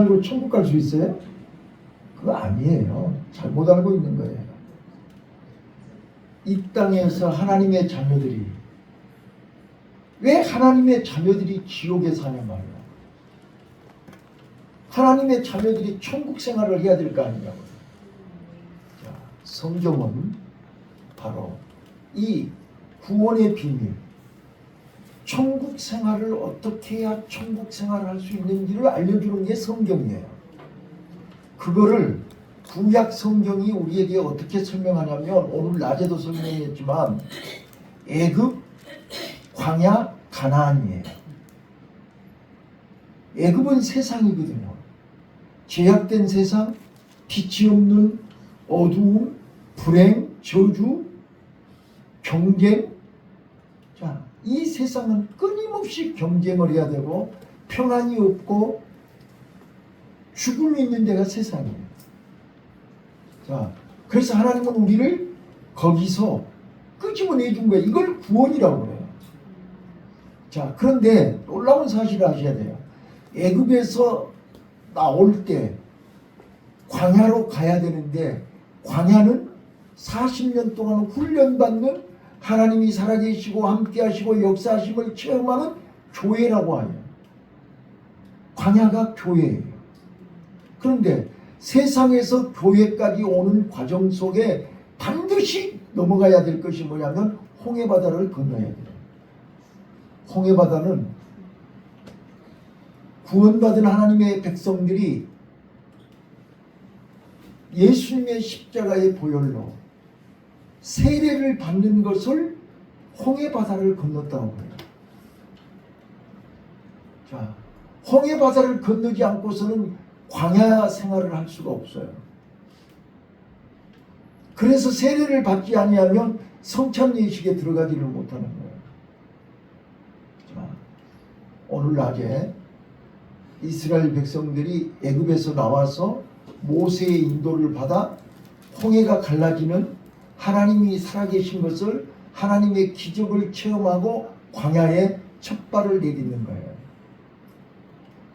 살고 천국 갈 수 있어요? 그거 아니에요. 잘못 알고 있는 거예요. 이 땅에서 하나님의 자녀들이, 왜 하나님의 자녀들이 지옥에 사냐 말이야. 하나님의 자녀들이 천국 생활을 해야 될 거 아니냐고요. 자, 성경은 바로 이 구원의 비밀, 천국 생활을 어떻게 해야 천국 생활을 할 수 있는지를 알려주는 게 성경이에요. 그거를 구약 성경이 우리에게 어떻게 설명하냐면, 오늘 낮에도 설명했지만 애굽, 광야, 가나안이에요. 애굽은 세상이거든요. 죄악된 세상, 빛이 없는 어두움, 불행, 저주, 경쟁. 자, 이 세상은 끊임없이 경쟁을 해야 되고 평안이 없고 죽음이 있는 데가 세상이에요. 자, 그래서 하나님은 우리를 거기서 끄집어내 준 거예요. 이걸 구원이라고 그래요. 자, 그런데 놀라운 사실을 아셔야 돼요. 애굽에서 나올 때 광야로 가야 되는데, 광야는 40년 동안 훈련받는, 하나님이 살아계시고 함께하시고 역사하심을 체험하는 교회라고 해요. 광야가 교회예요. 그런데 세상에서 교회까지 오는 과정 속에 반드시 넘어가야 될 것이 뭐냐면 홍해바다를 건너야 돼요. 홍해바다는 구원받은 하나님의 백성들이 예수님의 십자가의 보혈로 세례를 받는 것을 홍해바다를 건넜다고 해요. 자, 홍해바다를 건너지 않고서는 광야 생활을 할 수가 없어요. 그래서 세례를 받지 아니하면 성찬 예식에 들어가지를 못하는 거예요. 자, 오늘 낮에 이스라엘 백성들이 애굽에서 나와서 모세의 인도를 받아 홍해가 갈라지는, 하나님이 살아계신 것을, 하나님의 기적을 체험하고 광야에 첫 발을 내딛는 거예요.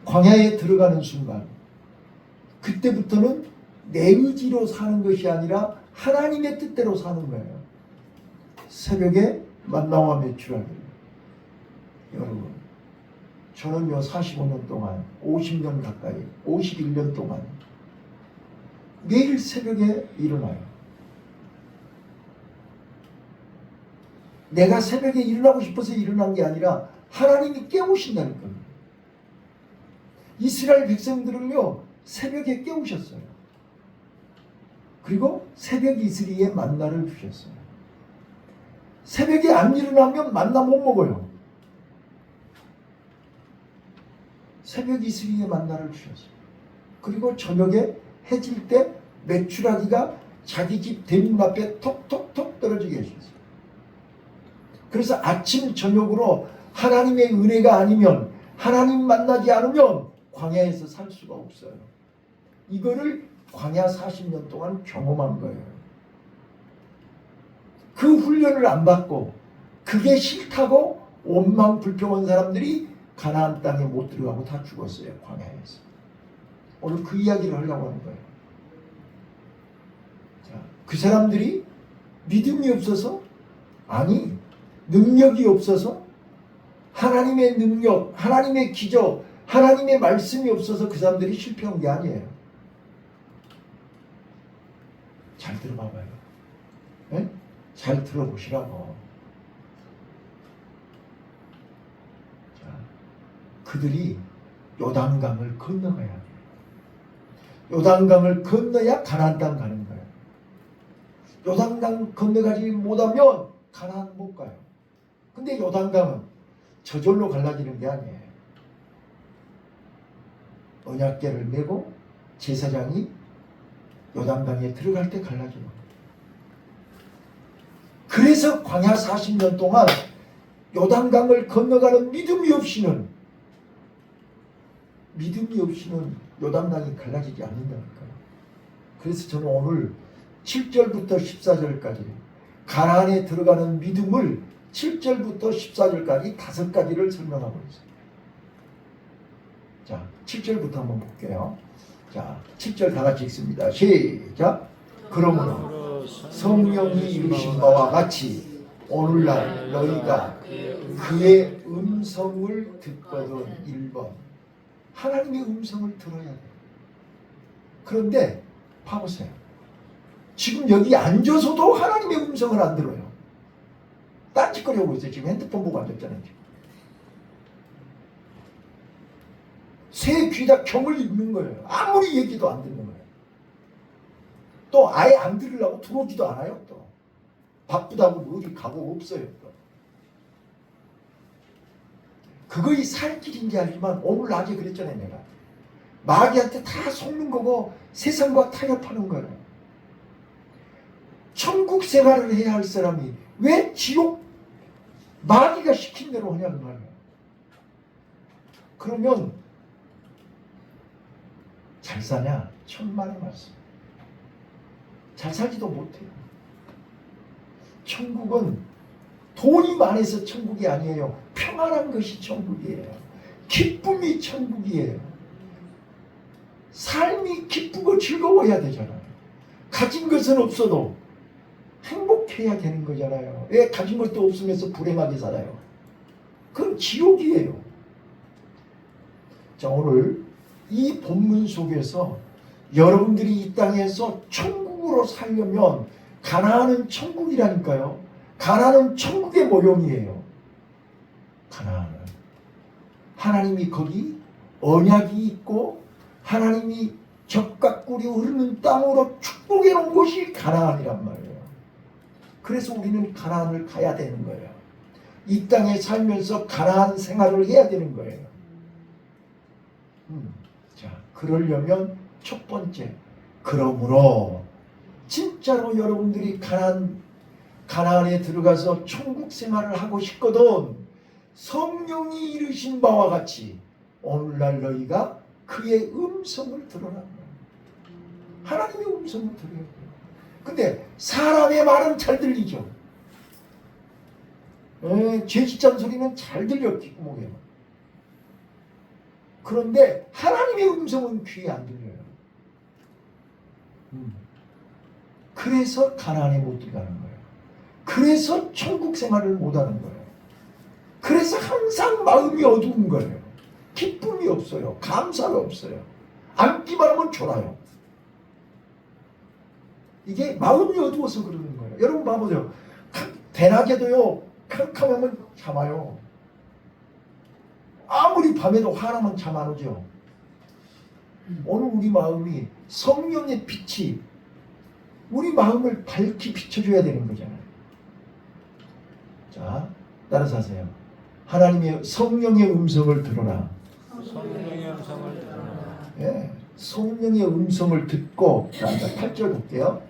광야에 들어가는 순간, 그때부터는 내 의지로 사는 것이 아니라 하나님의 뜻대로 사는 거예요. 새벽에 만나와 매출하기. 여러분, 저는요 45년 동안, 50년 가까이, 51년 동안 매일 새벽에 일어나요. 내가 새벽에 일어나고 싶어서 일어난 게 아니라 하나님이 깨우신다는 겁니다. 이스라엘 백성들을요 새벽에 깨우셨어요. 그리고 새벽 이슬이에 만나를 주셨어요. 새벽에 안 일어나면 만나 못 먹어요. 새벽 이슬이에 만나를 주셨어요. 그리고 저녁에 해질 때 메추라기가 자기 집 대문 앞에 톡톡톡 떨어지게 하셨어요. 그래서 아침 저녁으로 하나님의 은혜가 아니면, 하나님 만나지 않으면 광야에서 살 수가 없어요. 이거를 광야 40년 동안 경험한 거예요. 그 훈련을 안 받고 그게 싫다고 원망 불평한 사람들이 가나안 땅에 못 들어가고 다 죽었어요. 광야에서. 오늘 그 이야기를 하려고 하는 거예요. 자, 그 사람들이 믿음이 없어서? 아니, 능력이 없어서? 하나님의 능력, 하나님의 기적, 하나님의 말씀이 없어서 그 사람들이 실패한 게 아니에요. 잘 들어봐봐요. 네? 잘 들어보시라고. 자, 그들이 요단강을 건너가야 돼요. 요단강을 건너야 가나안 땅 가는 거예요. 요단강 건너가지 못하면 가나안 못 가요. 근데 요단강은 저절로 갈라지는 게 아니에요. 언약궤를 메고 제사장이 요단강에 들어갈 때 갈라지는 거예요. 그래서 광야 40년 동안 요단강을 건너가는 믿음이 없이는 요단강이 갈라지지 않는다니까요. 그래서 저는 오늘 7절부터 14절까지 가나안에 들어가는 믿음을 7절부터 14절까지 5가지를 설명하고 있어요. 자, 7절부터 한번 볼게요. 자, 7절 다 같이 읽습니다. 시작. 그러므로 성령이 이루신 바와 같이 오늘날 너희가 그의 음성을 듣거든. 1번 하나님의 음성을 들어야 돼요. 그런데 봐보세요. 지금 여기 앉아서도 하나님의 음성을 안 들어요. 딴짓거리하고 있어요. 지금 핸드폰 보고 앉았잖아요. 지금. 새 귀다 경을 읽는 거예요. 아무리 얘기도 안 듣는 거예요. 또 아예 안 들으려고 들어오지도 않아요. 또 바쁘다고 어디 가고 없어요. 또. 그거이 살 길인지 알지만 오늘 낮에 그랬잖아요. 내가 마귀한테 다 속는 거고 세상과 타협하는 거예요. 천국 생활을 해야 할 사람이 왜 지옥 마귀가 시킨 대로 하냐는 말이에요. 그러면 잘 사냐? 천만의 말씀. 잘 살지도 못해요. 천국은 돈이 많아서 천국이 아니에요. 평안한 것이 천국이에요. 기쁨이 천국이에요. 삶이 기쁘고 즐거워야 되잖아요. 가진 것은 없어도 행복해야 되는 거잖아요. 왜 가진 것도 없으면서 불행하게 살아요? 그건 지옥이에요. 자, 오늘 이 본문 속에서 여러분들이 이 땅에서 천국으로 살려면 가나안은 천국이라니까요. 가나안은 천국의 모형이에요. 가나안은 하나님이 거기 언약이 있고 하나님이 젖과 꿀이 흐르는 땅으로 축복해 놓은 곳이 가나안이란 말이에요. 그래서 우리는 가나안을 가야 되는 거예요. 이 땅에 살면서 가나안 생활을 해야 되는 거예요. 자, 그러려면 첫 번째, 그러므로 진짜로 여러분들이 가나안에 들어가서 천국 생활을 하고 싶거든 성령이 이르신 바와 같이 오늘날 너희가 그의 음성을 들어라. 하나님의 음성을 들어야 돼요. 근데 사람의 말은 잘 들리죠. 죄짓잔 소리는 잘 들려 귓구멍에. 그런데 하나님의 음성은 귀에 안 들려요. 그래서 가나안에 못 들어가는 거예요. 그래서 천국 생활을 못 하는 거예요. 그래서 항상 마음이 어두운 거예요. 기쁨이 없어요. 감사가 없어요. 앉기만 하면 졸아요. 이게 마음이 어두워서 그러는 거예요. 여러분 봐보세요. 대낮에도요 캄캄하면 참아요. 아무리 밤에도 화나면 잠 안 오죠. 오늘 우리 마음이 성령의 빛이 우리 마음을 밝히 비춰줘야 되는 거잖아요. 자, 따라서 하세요. 하나님의 성령의 음성을 들어라. 성령의 음성을 들어라. 예, 성령의 음성을 듣고 자, 8절 볼게요.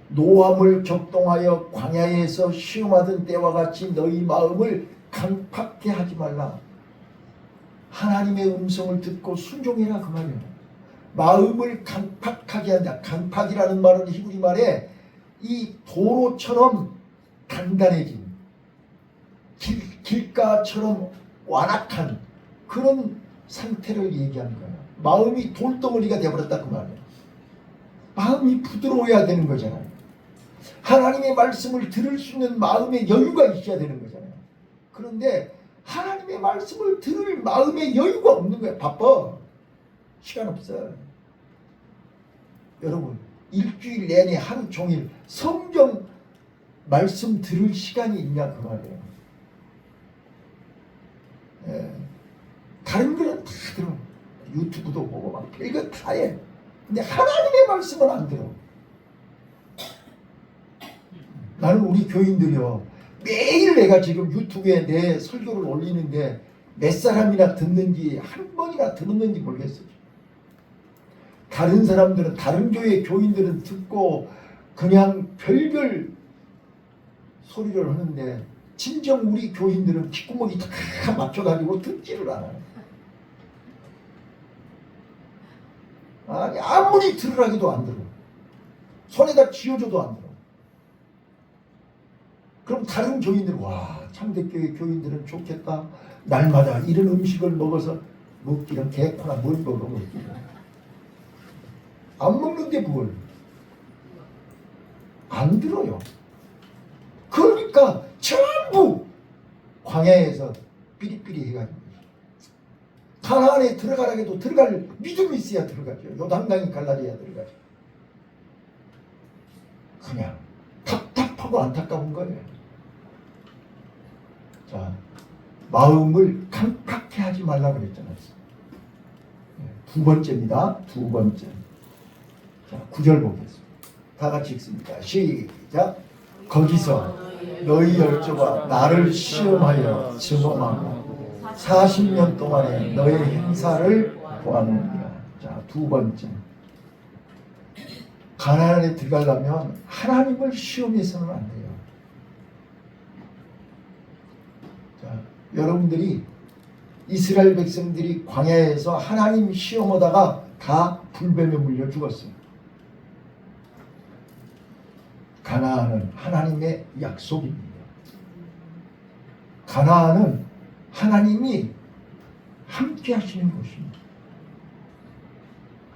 노함을 적동하여 광야에서 시험하던 때와 같이 너희 마음을 강팍해 하지 말라. 하나님의 음성을 듣고 순종해라 그 말이에요. 마음을 강팍하게 한다. 강팍이라는 말은 히브리 말에 이 도로처럼 단단해진 길가처럼 완악한 그런 상태를 얘기하는 거예요. 마음이 돌덩어리가 되어버렸다 그 말이에요. 마음이 부드러워야 되는 거잖아요. 하나님의 말씀을 들을 수 있는 마음의 여유가 있어야 되는 거잖아요. 그런데 하나님의 말씀을 들을 마음의 여유가 없는 거예요. 바빠. 시간 없어. 여러분 일주일 내내 하루 종일 성경 말씀 들을 시간이 있냐 그 말이에요. 예. 다른 거는 다 들어. 유튜브도 보고 막 별거 다 해. 근데 하나님의 말씀은 안 들어. 나는 우리 교인들이요 매일 내가 지금 유튜브에 내 설교를 올리는데 몇 사람이나 듣는지 한 번이나 들었는지 모르겠어요. 다른 사람들은 다른 교회 교인들은 듣고 그냥 별별 소리를 하는데 진정 우리 교인들은 귓구멍이 다 막혀가지고 듣지를 않아요. 아니 아무리 들으라기도 안 들어. 손에다 쥐어줘도 안 들어. 그럼 다른 교인들 와 참대교회 교인들은 좋겠다. 날마다 이런 음식을 먹어서 먹기는 개코나 뭘 먹어 먹기는. 안 먹는데 뭘. 안 들어요. 그러니까 전부 광야에서 삐리삐리 해가지고 가나안에 들어가라 해도 들어갈 믿음이 있어야 들어가죠. 요단강이 갈라져야 들어가죠. 그냥 답답하고 안타까운 거예요. 자, 마음을 강팍해 하지 말라 그랬잖아요. 두 번째입니다. 두 번째. 자, 9절 보겠습니다. 다 같이 읽습니다. 시작. 거기서 너희 열조가 나를 시험하여 증언하고 40년 동안에 너의 행사를 보았느니라. 자, 두 번째. 가나안에 들어가려면 하나님을 시험해서는 안 돼요. 자, 여러분들이 이스라엘 백성들이 광야에서 하나님 시험하다가 다 불뱀에 물려 죽었어요. 가나안은 하나님의 약속입니다. 가나안은 하나님이 함께 하시는 곳입니다.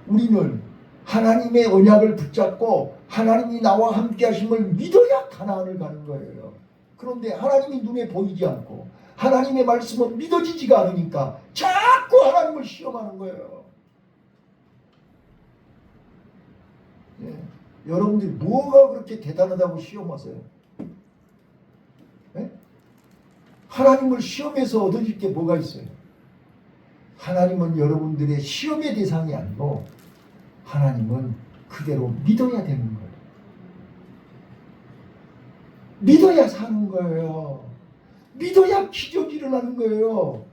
우리는 하나님의 언약을 붙잡고 하나님이 나와 함께 하심을 믿어야 가나안을 가는 거예요. 그런데 하나님이 눈에 보이지 않고 하나님의 말씀은 믿어지지가 않으니까 자꾸 하나님을 시험하는 거예요. 예. 여러분들이 뭐가 그렇게 대단하다고 시험하세요? 예? 하나님을 시험해서 얻어질 게 뭐가 있어요? 하나님은 여러분들의 시험의 대상이 아니고 하나님은 그대로 믿어야 되는 거예요. 믿어야 사는 거예요. 믿어야 기적이 일어나는 거예요.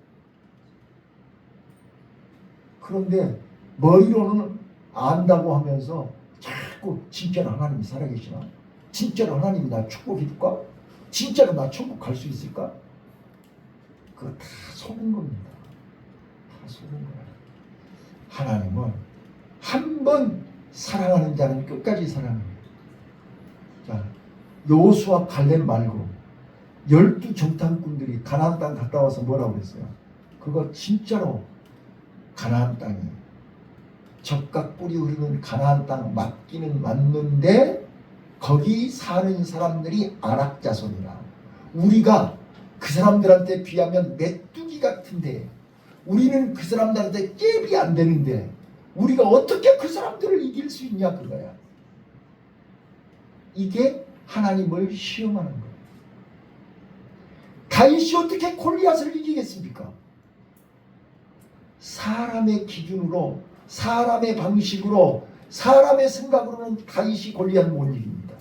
그런데 머리로는 안다고 하면서 자꾸 진짜로 하나님이 살아계시나? 진짜로 하나님이 나 축복해줄까? 진짜로 나 천국 갈 수 있을까? 그거 다 속은 겁니다. 다 속은 거야. 하나님은 한 번 사랑하는 자는 끝까지 사랑합니다. 자, 여호수아 갈렙 말고 12 정탐꾼들이 가나안 땅 갔다 와서 뭐라고 그랬어요? 그거 진짜로 가나안 땅이 적각 뿌리 흐르는 가나안 땅 맞기는 맞는데 거기 사는 사람들이 아낙 자손이라. 우리가 그 사람들한테 비하면 메뚜기 같은데 우리는 그 사람들한테 잽이 안 되는데 우리가 어떻게 그 사람들을 이길 수 있냐 그거야. 이게 하나님을 시험하는 거예요. 다윗이 어떻게 골리앗을 이기겠습니까? 사람의 기준으로 사람의 방식으로 사람의 생각으로는 다윗이 골리앗 못 이깁니다.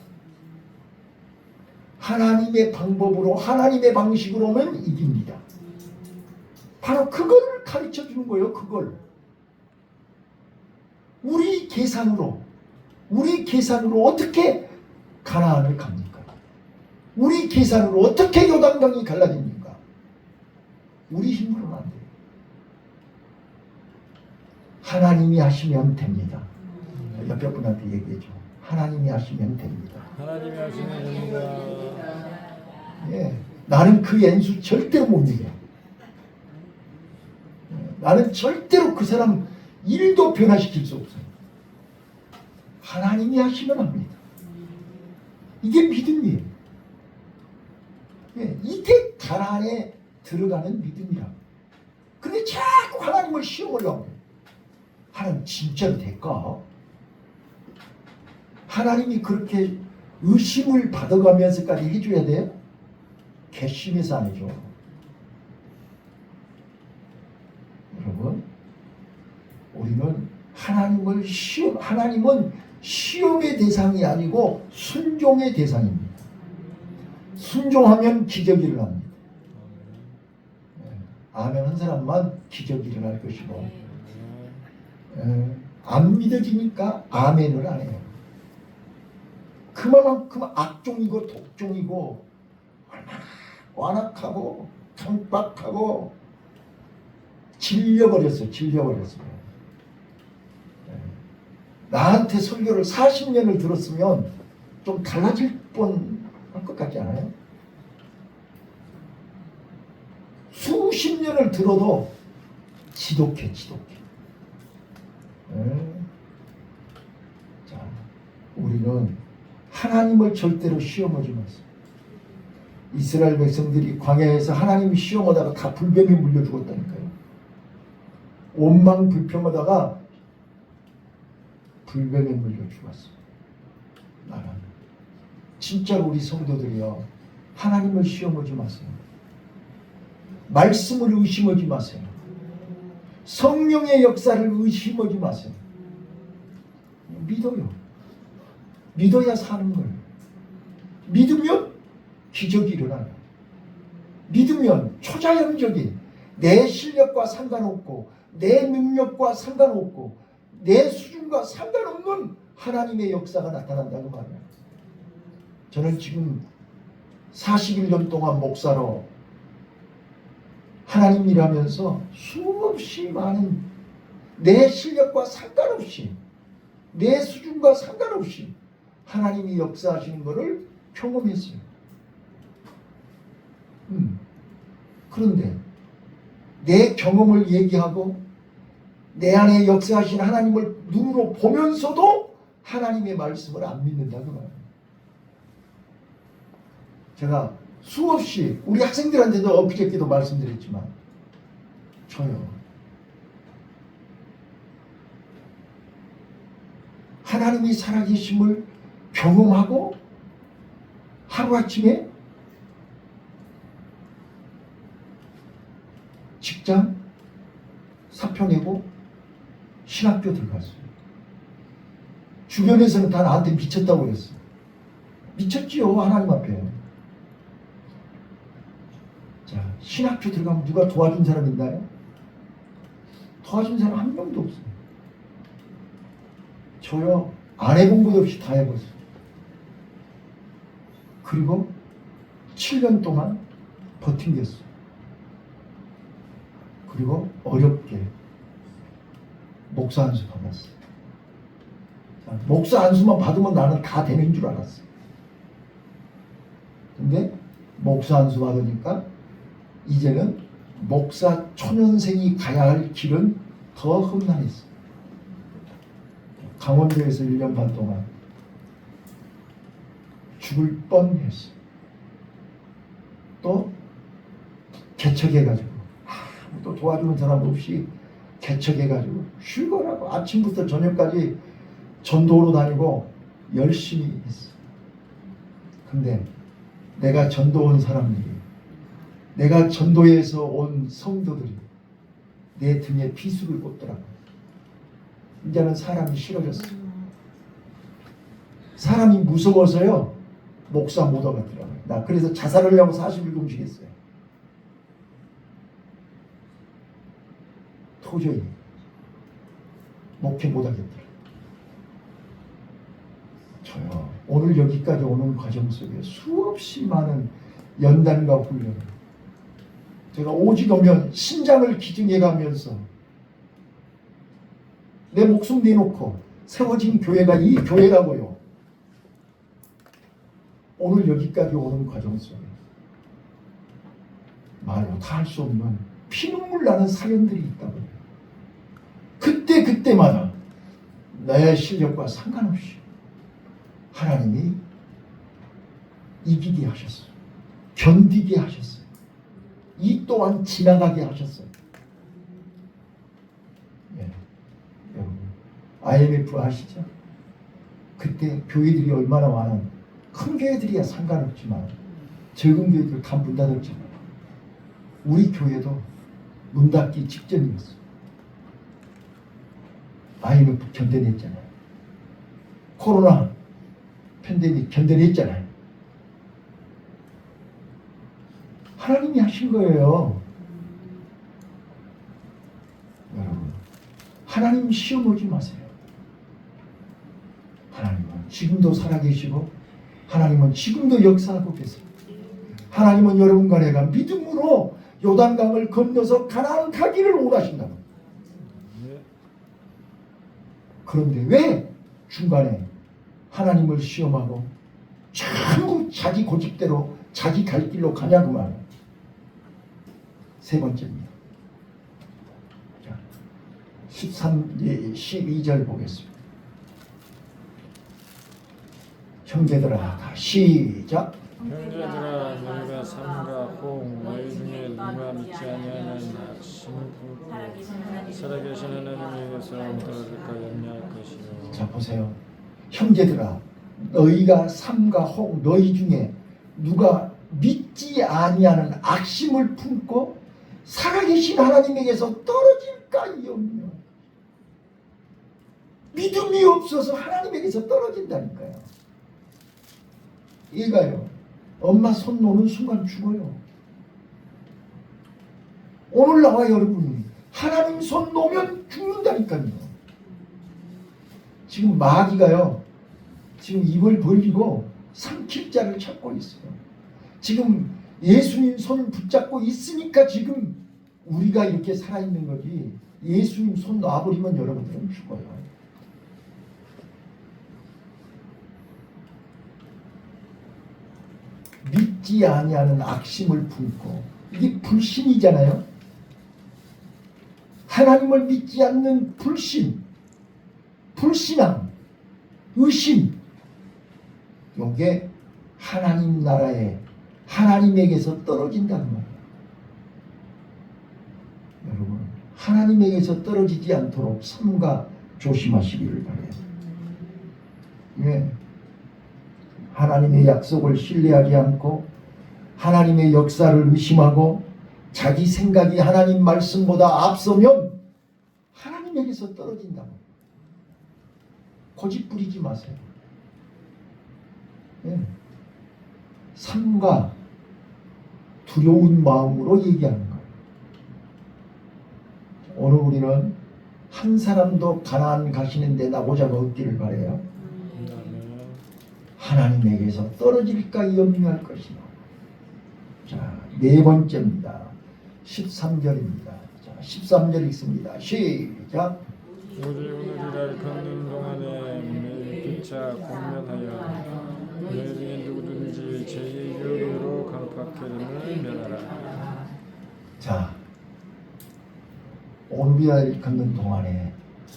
하나님의 방법으로 하나님의 방식으로는 이깁니다. 바로 그걸 가르쳐 주는 거예요. 그걸 우리 계산으로 어떻게 가나안을 갑니까? 우리 계산으로 어떻게 요단강이 갈라집니까? 우리 힘으로는 안 돼요. 하나님이 하시면 됩니다. 옆에 분한테 얘기해줘. 하나님이 하시면 됩니다. 하나님이 하시면 됩니다. 예, 나는 그 연수 절대로 못 이겨. 나는 절대로 그 사람 일도 변화시킬 수 없어요. 하나님이 하시면 합니다. 이게 믿음이에요. 예, 이게 가나안에 들어가는 믿음이라. 근데 자꾸 하나님을 시험하려고 해요. 하나님 진짜로 될까? 하나님이 그렇게 의심을 받아가면서까지 해줘야 돼요? 괘씸해서 안 해줘. 여러분, 우리는 하나님은 시험의 대상이 아니고 순종의 대상입니다. 순종하면 기적이 일어납니다. 아멘 한 사람만 기적이 일어날 것이고, 안 믿어지니까 아멘을 안 해요. 그만큼 악종이고 독종이고 얼마나 완악하고 강박하고 질려버렸어요. 나한테 설교를 40년을 들었으면 좀 달라질 뻔할 것 같지 않아요? 수십 년을 들어도 지독해. 자, 우리는 하나님을 절대로 시험하지 마세요. 이스라엘 백성들이 광야에서 하나님이 시험하다가 다 불뱀에 물려 죽었다니까요. 원망 불평하다가 불뱀에 물려 죽었어. 나는 진짜로 우리 성도들이요, 하나님을 시험하지 마세요. 말씀을 의심하지 마세요. 성령의 역사를 의심하지 마세요. 믿어요. 믿어야 사는 거예요. 믿으면 기적이 일어나요. 믿으면 초자연적인 내 실력과 상관없고 내 능력과 상관없고 내 수준과 상관없는 하나님의 역사가 나타난다고 말이에요. 저는 지금 41년 동안 목사로 하나님 일하면서 수없이 많은 내 실력과 상관없이 내 수준과 상관없이 하나님이 역사하시는 것을 경험했어요. 그런데 내 경험을 얘기하고 내 안에 역사하신 하나님을 눈으로 보면서도 하나님의 말씀을 안 믿는다고 말해요. 제가 수없이 우리 학생들한테도 엊그저께도 말씀드렸지만 저요, 하나님이 살아계심을 경험하고 하루아침에 직장 사표 내고 신학교 들어갔어요. 주변에서는 다 나한테 미쳤다고 그랬어요. 미쳤지요, 하나님 앞에. 자, 신학교 들어가면 누가 도와준 사람 있나요? 도와준 사람 한 명도 없어요. 저요, 안 해본 것 없이 다 해봤어요. 그리고 7년 동안 버틴겠어요. 그리고 어렵게 목사 안수 받았어요. 자, 목사 안수만 받으면 나는 다 되는 줄 알았어요. 근데 목사 안수 받으니까 이제는 목사 초년생이 가야 할 길은 더 험난했어요. 강원도에서 1년 반 동안 죽을 뻔했어요. 또 개척해가지고 또 도와주는 사람 없이 개척해가지고 쉴거라고 아침부터 저녁까지 전도로 다니고 열심히 했어. 근데 내가 전도 온 사람들이, 내가 전도에서 온 성도들이 내 등에 비수를 꽂더라고. 이제는 사람이 싫어졌어. 사람이 무서워서요, 목사 못 하겠더라고요. 나 그래서 자살을 하려고 40일 금식했어요. 도저히 목회 못 하겠더라고요. 저요, 오늘 여기까지 오는 과정 속에 수없이 많은 연단과 훈련, 제가 오직 오면 신장을 기증해 가면서 내 목숨 내놓고 세워진 교회가 이 교회라고요. 오늘 여기까지 오는 과정 속에 말로 다 할 수 없는 피눈물 나는 사연들이 있다고요. 그때마다 내 실력과 상관없이 하나님이 이기게 하셨어요. 견디게 하셨어요. 이 또한 지나가게 하셨어요. 예, 여러분 IMF 아시죠? 그때 교회들이 얼마나 많은, 큰 교회들이야 상관없지만 적은 교회들 다 문 닫았잖아요. 우리 교회도 문 닫기 직전이었어요. IMF 견뎌냈잖아요. 코로나 팬데믹 견뎌냈잖아요. 하나님이 하신 거예요. 여러분, 하나님 시험 오지 마세요. 하나님은 지금도 살아계시고 하나님은 지금도 역사하고 계세요. 하나님은 여러분과 내가 믿음으로 요단강을 건너서 가나안 가기를 원하신다고. 그런데 왜 중간에 하나님을 시험하고 전부 자기 고집대로 자기 갈 길로 가냐고 말이에요. 세 번째입니다. 자, 12절 보겠습니다. 형제들아, 다 시작. 형제들아 너희가 삼가 혹 너희 중에 누가 믿지 아니하는 악심을 품고 살아계신 하나님에게서 떨어질까 염려할 것이요. 자 보세요. 형제들아 너희가 삼가 혹 너희 중에 누가 믿지 아니하는 악심을 품고 살아계신 하나님에게서 떨어질까 염려. 믿음이 없어서 하나님에게서 떨어진다니까요. 얘가요. 엄마 손 놓는 순간 죽어요. 오늘 나와 여러분이 하나님 손 놓으면 죽는다니까요. 지금 마귀가요. 지금 입을 벌리고 삼킬 자를 찾고 있어요. 지금 예수님 손 붙잡고 있으니까 지금 우리가 이렇게 살아있는 거지. 예수님 손 놔버리면 여러분들은 죽어요. 믿지 아니하는 악심을 품고, 이게 불신이잖아요. 하나님을 믿지 않는 불신, 불신앙, 의심, 이게 하나님 나라에 하나님에게서 떨어진다는 말이에요. 여러분 하나님에게서 떨어지지 않도록 삼가 조심하시기를 바라요. 예. 하나님의 약속을 신뢰하지 않고 하나님의 역사를 의심하고 자기 생각이 하나님 말씀보다 앞서면 하나님에게서 떨어진다. 고집 부리지 마세요. 예. 삼가 두려운 마음으로 얘기하는 거예요. 오늘 우리는 한 사람도 가나안 가시는 데 나고자가 없기를 바라요. 하나님에게서 떨어질까 염려할 것이다. 자, 네 번째입니다. 13절입니다. 자, 13절 읽습니다. 시작. 오직 오늘이라 걷는 동안에 매일 피차 공면하여 너희 중에 누구든지 제 유혹으로 강팍해 됨을 면하라. 자, 오늘이라 걷는 동안에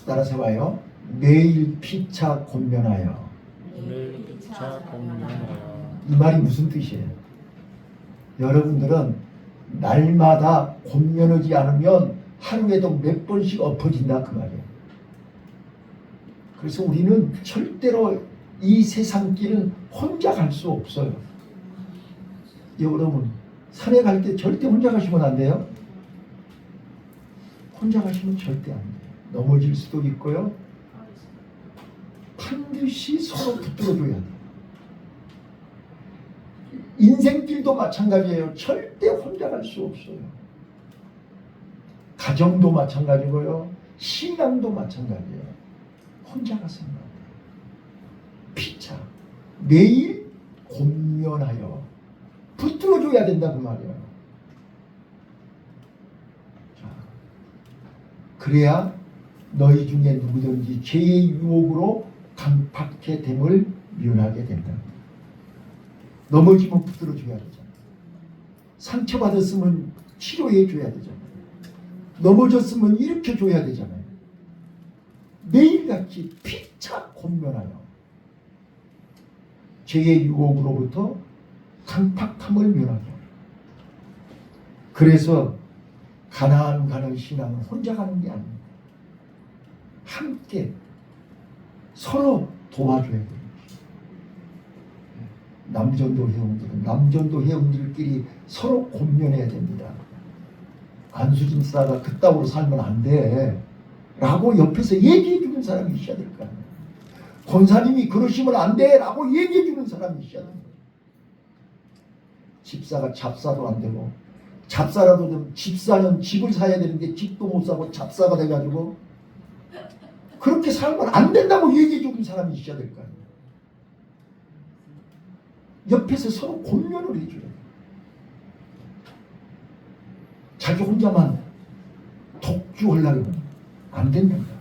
따라서 봐요. 매일 피차 권면하여. 매일 피차 공면하여. 이 말이 무슨 뜻이에요? 여러분들은 날마다 권면하지 않으면 하루에도 몇 번씩 엎어진다 그 말이에요. 그래서 우리는 절대로 이 세상 길은 혼자 갈 수 없어요. 여러분 산에 갈 때 절대 혼자 가시면 안 돼요. 혼자 가시면 절대 안 돼요. 넘어질 수도 있고요. 반드시 서로 붙들어줘야 돼요. 인생길도 마찬가지예요. 절대 혼자 갈 수 없어요. 가정도 마찬가지고요. 신앙도 마찬가지예요. 혼자 가서는 안 돼요. 피차 매일 권면하여 붙들어줘야 된다 그 말이에요. 자, 그래야 너희 중에 누구든지 죄의 유혹으로 강팍해 됨을 면하게 된다. 넘어지면 붙들어줘야 되잖아요. 상처받았으면 치료해줘야 되잖아요. 넘어졌으면 일으켜줘야 되잖아요. 매일같이 피차 권면하여 죄의 유혹으로부터 강팍함을 면하게. 그래서 가나안 가는 신앙은 혼자 가는 게 아닙니다. 함께 서로 도와줘야 됩니다. 남전도 회원들은 남전도 회원들끼리 서로 권면해야 됩니다. 안수진 사가 그따구로 살면 안 돼 라고 옆에서 얘기해 주는 사람이 있어야 될 거 아니에요. 권사님이 그러시면 안 돼 라고 얘기해 주는 사람이 있어야 됩니다. 집사가 잡사도 안 되고, 잡사라도 좀 집사는 집을 사야 되는데 집도 못 사고 잡사가 돼가지고 그렇게 살면 안 된다고 얘기해 주는 사람이 있어야 될 거 아니에요. 옆에서 서로 권면을 해줘야 돼요. 자기 혼자만 독주하려면 안 된답니다.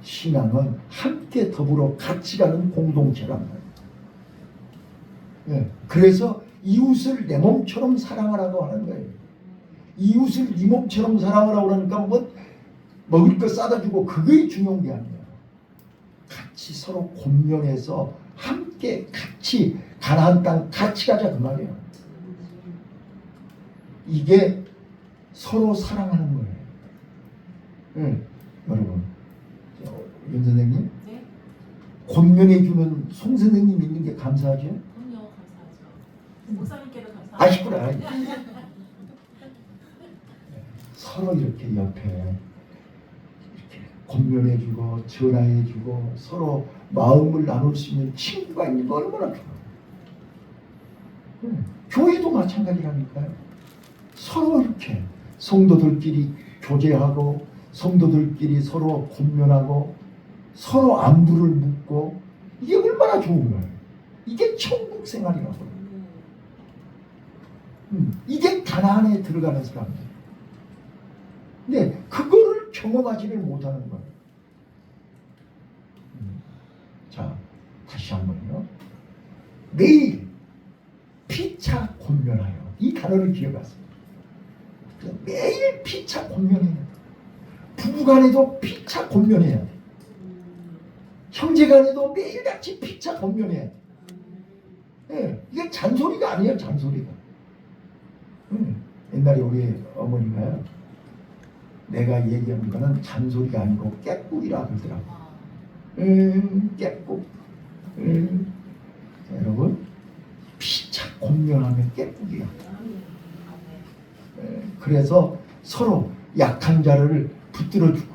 신앙은 함께 더불어 같이 가는 공동체란 말이에요. 예, 그래서 이웃을 내 몸처럼 사랑하라고 하는 거예요. 이웃을 네 몸처럼 사랑하라고 하니까 먹을 거 싸다 주고 그게 중요한 게 아니에요. 같이 서로 공존해서 함께 같이 가나안 땅 같이 가자 그 말이에요. 이게 서로 사랑하는 거예요. 응, 여러분, 윤 선생님, 네? 권면해주는 송 선생님 있는 게 감사하죠? 그럼요, 감사하죠. 목사님께도 감사합니다. 아시구나. 서로 이렇게 옆에 이렇게 권면해주고 전화해주고 서로 마음을 나눌 수 있는 친구가 있는 거 얼마나 좋아. 교회도 마찬가지라니까요. 서로 이렇게 성도들끼리 교제하고 성도들끼리 서로 권면하고 서로 안부를 묻고 이게 얼마나 좋은 거예요. 이게 천국 생활이라고요. 이게 가나안에 들어가는 사람들. 근데 그거를 경험하지를 못하는 거예요. 자, 다시 한번요. 매일 피차 권면하여. 이 단어를 기억하세요. 매일 피차 권면해야 돼. 부부간에도 피차 권면해야 돼. 형제간에도 매일같이 피차 권면해야 돼. 네, 이게 잔소리가 아니에요. 잔소리가. 옛날에 우리 어머니가요, 내가 얘기한 거는 잔소리가 아니고 깨꾸기라 그러더라고. 깨꾸. 자, 여러분, 피차 권면하면 깨꾸기야. 그래서 서로 약한 자를 붙들어주고,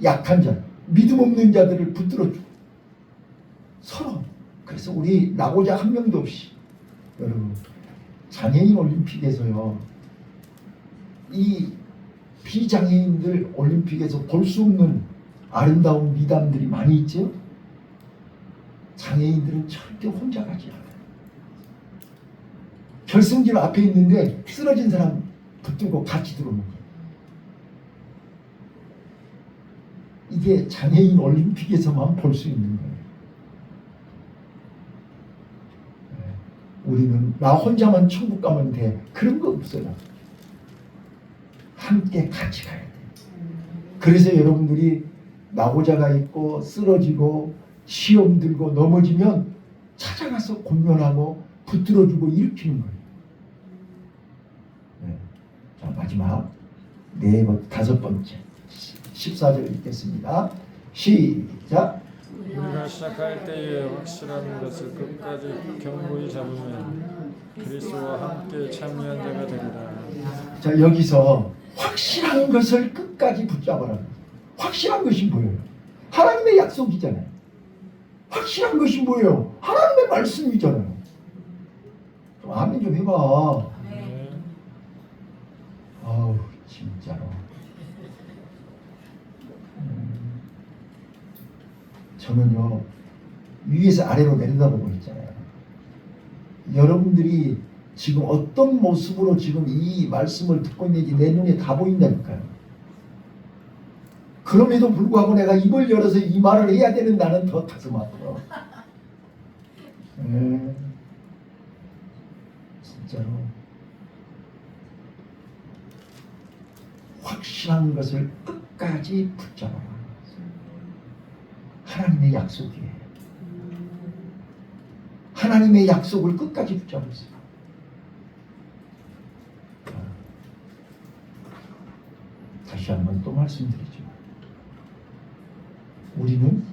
약한 자, 믿음 없는 자들을 붙들어주고, 서로. 그래서 우리 나고자 한 명도 없이, 여러분, 장애인 올림픽에서요, 이 비장애인들 올림픽에서 볼 수 없는 아름다운 미담들이 많이 있죠. 장애인들은 절대 혼자 가지 않아요. 결승진 앞에 있는데 쓰러진 사람 붙들고 같이 들어오는 거예요. 이게 장애인 올림픽에서만 볼 수 있는 거예요. 우리는 나 혼자만 천국 가면 돼. 그런 거 없어요. 함께 같이 가야 돼. 그래서 여러분들이 나고자가 있고 쓰러지고 시험 들고 넘어지면 찾아가서 권면하고 붙들어주고 일으키는 거예요. 네. 자, 마지막 다섯 번째 14절 읽겠습니다. 시작. 우리가 시작할 때에 확실한 것을 끝까지 견고히 잡으면 그리스도와 함께 참여한 자가 되리라. 자, 여기서 확실한 것을 끝까지 붙잡아라. 확실한 것이 뭐예요? 하나님의 약속이잖아요. 확실한 것이 뭐예요? 하나님의 말씀이잖아요. 좀 아멘 좀 해봐. 네. 아우 진짜로. 저는요 위에서 아래로 내려다보고 있잖아요. 여러분들이 지금 어떤 모습으로 지금 이 말씀을 듣고 있는지 내 눈에 다 보인다니까요. 그럼에도 불구하고 내가 입을 열어서 이 말을 해야 되는 나는 더 가슴 아파요. 진짜로 확실한 것을 끝까지 붙잡아라. 하나님의 약속이에요. 하나님의 약속을 끝까지 붙잡으세요. 다시 한번 또 말씀드리죠. 우리는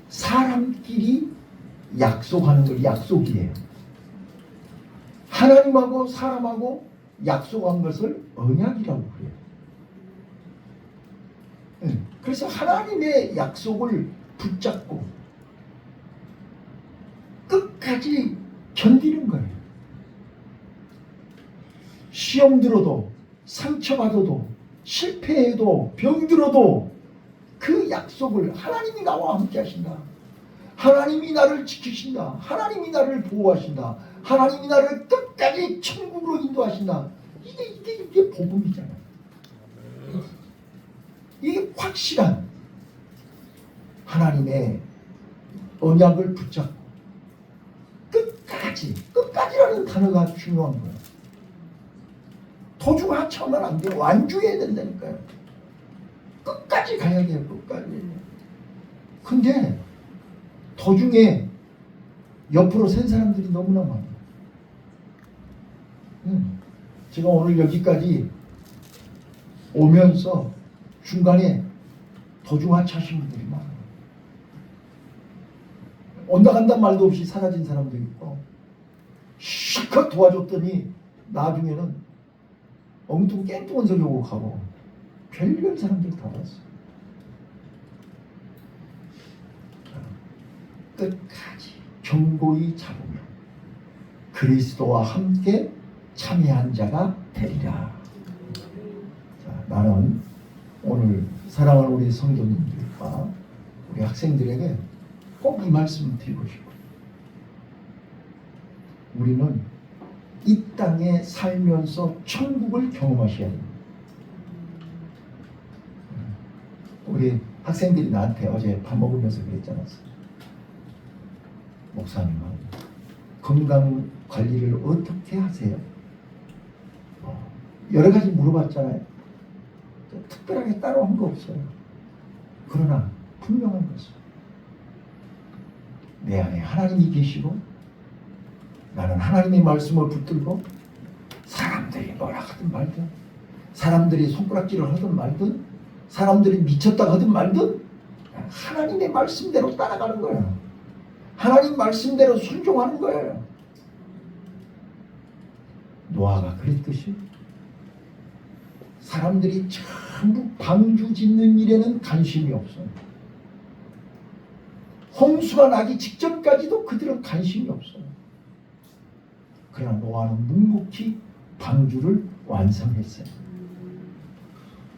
사람끼리 약속하는 걸 약속이에요. 하나님하고 사람하고 약속한 것을 언약이라고 그래요. 그래서 하나님의 약속을 붙잡고 끝까지 견디는 거예요. 시험 들어도 상처받아도 실패해도 병들어도 그 약속을 하나님이 나와 함께 하신다. 하나님이 나를 지키신다. 하나님이 나를 보호하신다. 하나님이 나를 끝까지 천국으로 인도하신다. 이게 복음이잖아요. 이게 확실한 하나님의 언약을 붙잡고 끝까지라는 단어가 중요한 거예요. 도중하차하면 안 돼. 완주해야 된다니까요. 끝까지 가야 돼요. 끝까지. 근데 도중에 옆으로 센 사람들이 너무나 많아요. 제가 오늘 여기까지 오면서 중간에 도중하차하신 분들이 많아요. 온다 간다 말도 없이 사라진 사람도 있고, 실컷 도와줬더니 나중에는 엉뚱 깽뚱한 소리 오고 가고 별별 사람들 다 봤어요. 끝까지 견고히 잡으면 그리스도와 함께 참여한 자가 되리라. 자, 나는 오늘 사랑하는 우리 성도님들과 우리 학생들에게 꼭 이 말씀을 드리고 싶어요. 우리는 이 땅에 살면서 천국을 경험하셔야 됩니다. 우리 학생들이 나한테 어제 밥 먹으면서 그랬잖아. 목사님은 건강 관리를 어떻게 하세요? 여러 가지 물어봤잖아요. 특별하게 따로 한 거 없어요. 그러나 분명한 것은 내 안에 하나님이 계시고 나는 하나님의 말씀을 붙들고 사람들이 뭐라 하든 말든, 사람들이 손가락질을 하든 말든, 사람들이 미쳤다 하든 말든 하나님의 말씀대로 따라가는 거예요. 하나님 말씀대로 순종하는 거예요. 노아가 그랬듯이 사람들이 전부 방주 짓는 일에는 관심이 없어요. 홍수가 나기 직전까지도 그들은 관심이 없어요. 그러나 노아는 묵묵히 방주를 완성했어요.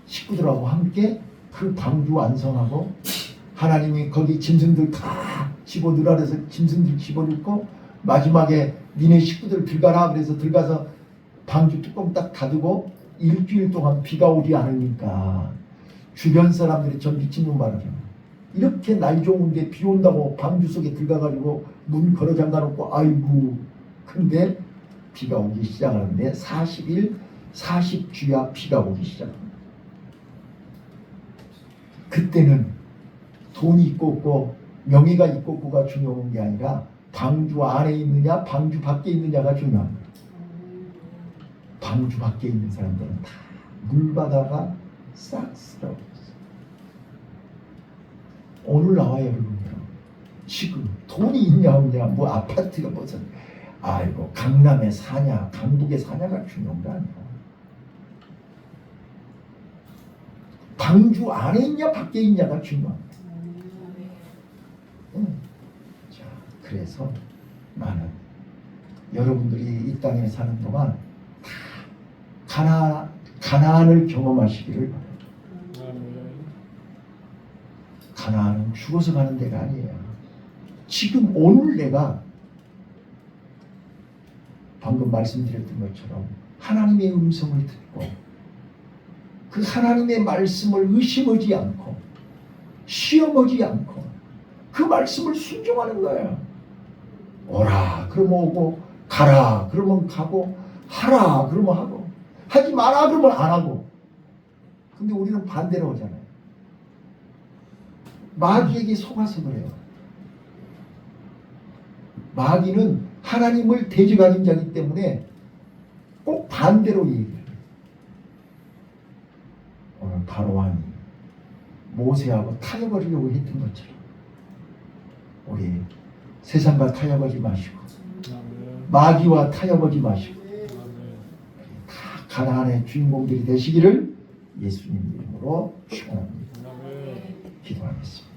식구들하고 함께 그 방주 완성하고, 하나님이 거기 짐승들 다 집어넣으라 그래서 짐승들 집어넣고, 마지막에 니네 식구들 들어가라 그래서 들어가서 방주 뚜껑 딱 닫고 일주일 동안 비가 오지 않으니까 주변 사람들이 전 미친놈 말하잖아. 이렇게 날 좋은데 비 온다고 방주 속에 들어가가지고 문 걸어 잠가놓고 아이고. 근데 비가 오기 시작하는데 40일 40주야 비가 오기 시작합니다. 그때는 돈이 있고 없고 명예가 있고 없고가 중요한 게 아니라 방주 안에 있느냐 방주 밖에 있느냐가 중요한 거예요. 방주 밖에 있는 사람들은 다 물바다가 싹 쓸어버렸어요. 오늘 나와 여러분들 지금 돈이 있냐 없냐, 뭐 아파트가 무슨, 아이고 강남에 사냐 강북에 사냐가 중요한 게 아니야. 방주 안에 있냐 밖에 있냐가 중요한 거야. 자, 그래서 나는 여러분들이 이 땅에 사는 동안 다 가나안을 경험하시기를 바랍니다. 가나안은 죽어서 가는 데가 아니에요. 지금 오늘 내가 방금 말씀드렸던 것처럼 하나님의 음성을 듣고 그 하나님의 말씀을 의심하지 않고 시험하지 않고 그 말씀을 순종하는 거예요. 오라 그러면 오고, 가라 그러면 가고, 하라 그러면 하고, 하지 마라 그러면 안 하고. 근데 우리는 반대로 하잖아요. 마귀에게 속아서 그래요. 마귀는 하나님을 대적하는 자이기 때문에 꼭 반대로 얘기해요. 오늘 바로왕이 모세하고 타협하려고 했던 것처럼 우리 세상과 타협하지 마시고 마귀와 타협하지 마시고 다 가나안의 주인공들이 되시기를 예수님 이름으로 축원합니다. 기도하겠습니다.